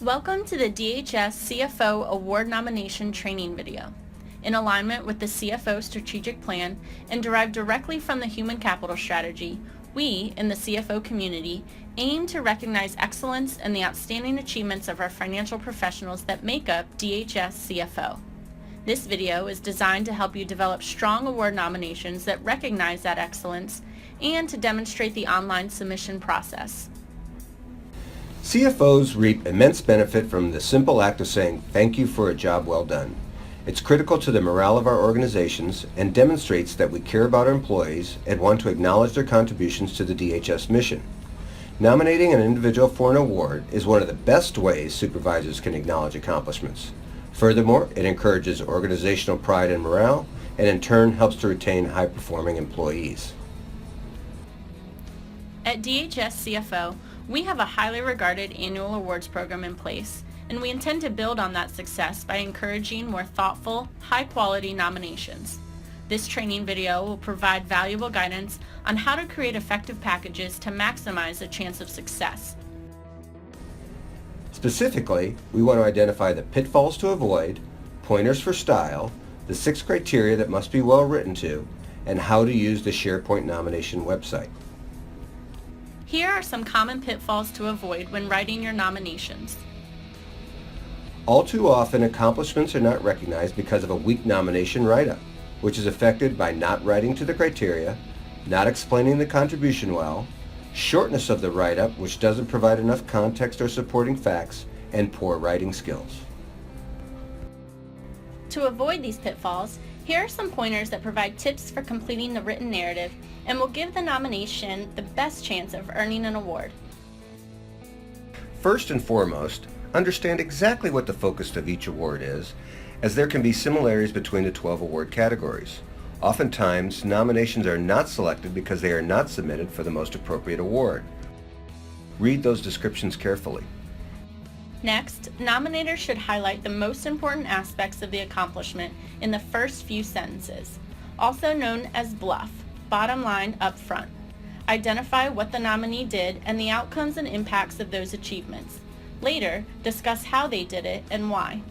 Welcome to the DHS CFO Award Nomination Training video. In alignment with the CFO Strategic Plan and derived directly from the Human Capital Strategy, we, in the CFO community, aim to recognize excellence and the outstanding achievements of our financial professionals that make up DHS CFO. This video is designed to help you develop strong award nominations that recognize that excellence and to demonstrate the online submission process. CFOs reap immense benefit from the simple act of saying thank you for a job well done. It's critical to the morale of our organizations and demonstrates that we care about our employees and want to acknowledge their contributions to the DHS mission. Nominating an individual for an award is one of the best ways supervisors can acknowledge accomplishments. Furthermore, it encourages organizational pride and morale, and in turn helps to retain high-performing employees. At DHS CFO, we have a highly regarded annual awards program in place, and we intend to build on that success by encouraging more thoughtful, high-quality nominations. This training video will provide valuable guidance on how to create effective packages to maximize the chance of success. Specifically, we want to identify the pitfalls to avoid, pointers for style, the 6 criteria that must be well written to, and how to use the SharePoint nomination website. Here are some common pitfalls to avoid when writing your nominations. All too often, accomplishments are not recognized because of a weak nomination write-up, which is affected by not writing to the criteria, not explaining the contribution well, shortness of the write-up which doesn't provide enough context or supporting facts, and poor writing skills. To avoid these pitfalls, here are some pointers that provide tips for completing the written narrative and will give the nomination the best chance of earning an award. First and foremost, understand exactly what the focus of each award is, as there can be similarities between the 12 award categories. Oftentimes, nominations are not selected because they are not submitted for the most appropriate award. Read those descriptions carefully. Next, nominators should highlight the most important aspects of the accomplishment in the first few sentences, also known as BLUF, bottom line up front. Identify what the nominee did and the outcomes and impacts of those achievements. Later, discuss how they did it and why.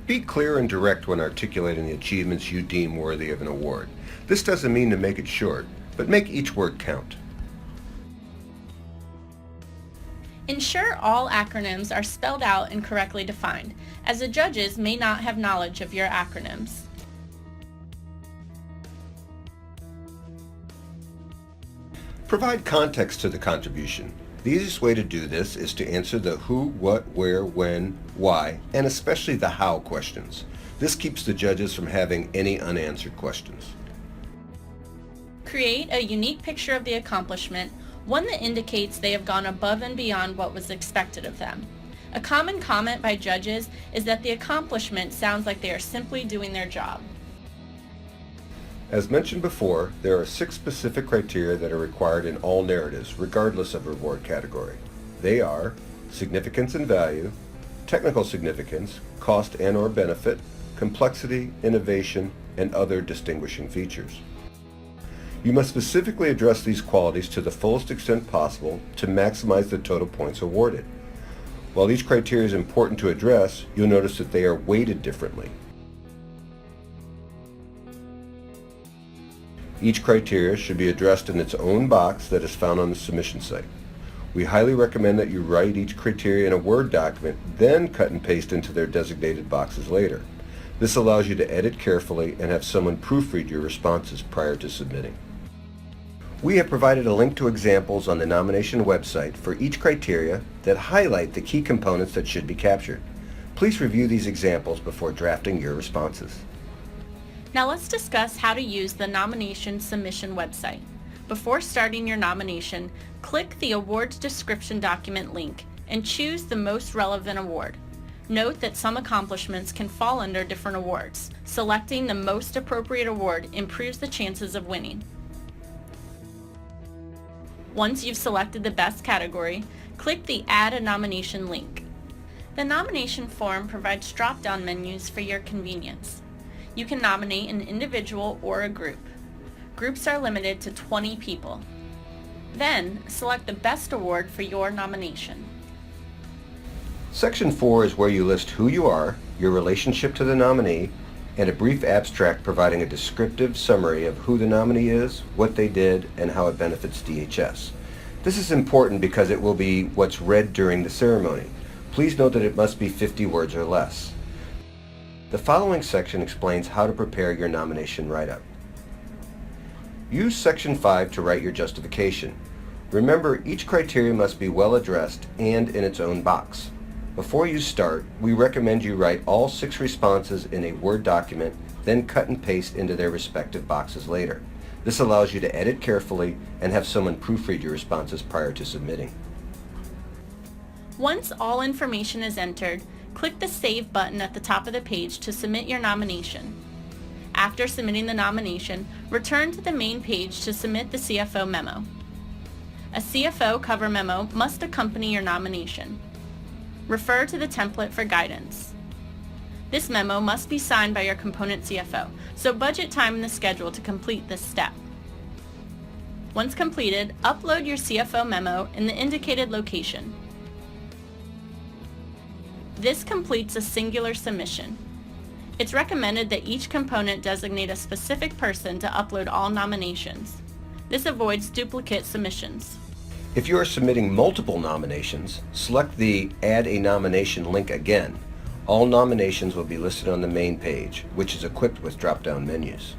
Be clear and direct when articulating the achievements you deem worthy of an award. This doesn't mean to make it short, but make each word count. Ensure all acronyms are spelled out and correctly defined, as the judges may not have knowledge of your acronyms. Provide context to the contribution. The easiest way to do this is to answer the who, what, where, when, why, and especially the how questions. This keeps the judges from having any unanswered questions. Create a unique picture of the accomplishment, one that indicates they have gone above and beyond what was expected of them. A common comment by judges is that the accomplishment sounds like they are simply doing their job. As mentioned before, there are 6 specific criteria that are required in all narratives, regardless of reward category. They are significance and value, technical significance, cost and/or benefit, complexity, innovation, and other distinguishing features. You must specifically address these qualities to the fullest extent possible to maximize the total points awarded. While each criteria is important to address, you'll notice that they are weighted differently. Each criteria should be addressed in its own box that is found on the submission site. We highly recommend that you write each criteria in a Word document, then cut and paste into their designated boxes later. This allows you to edit carefully and have someone proofread your responses prior to submitting. We have provided a link to examples on the nomination website for each criteria that highlight the key components that should be captured. Please review these examples before drafting your responses. Now let's discuss how to use the nomination submission website. Before starting your nomination, click the Awards Description document link and choose the most relevant award. Note that some accomplishments can fall under different awards. Selecting the most appropriate award improves the chances of winning. Once you've selected the best category, click the Add a Nomination link. The nomination form provides drop-down menus for your convenience. You can nominate an individual or a group. Groups are limited to 20 people. Then, select the best award for your nomination. Section 4 is where you list who you are, your relationship to the nominee, and a brief abstract providing a descriptive summary of who the nominee is, what they did, and how it benefits DHS. This is important because it will be what's read during the ceremony. Please note that it must be 50 words or less. The following section explains how to prepare your nomination write-up. Use Section 5 to write your justification. Remember, each criteria must be well addressed and in its own box. Before you start, we recommend you write all 6 responses in a Word document, then cut and paste into their respective boxes later. This allows you to edit carefully and have someone proofread your responses prior to submitting. Once all information is entered, click the Save button at the top of the page to submit your nomination. After submitting the nomination, return to the main page to submit the CFO memo. A CFO cover memo must accompany your nomination. Refer to the template for guidance. This memo must be signed by your component CFO, so budget time in the schedule to complete this step. Once completed, upload your CFO memo in the indicated location. This completes a singular submission. It's recommended that each component designate a specific person to upload all nominations. This avoids duplicate submissions. If you are submitting multiple nominations, select the Add a Nomination link again. All nominations will be listed on the main page, which is equipped with drop-down menus.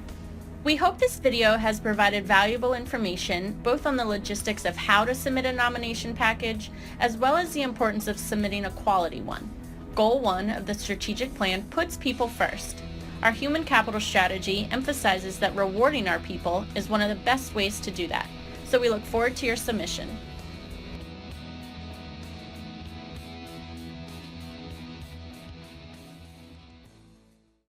We hope this video has provided valuable information both on the logistics of how to submit a nomination package, as well as the importance of submitting a quality one. Goal 1 of the strategic plan puts people first. Our human capital strategy emphasizes that rewarding our people is one of the best ways to do that, so we look forward to your submission.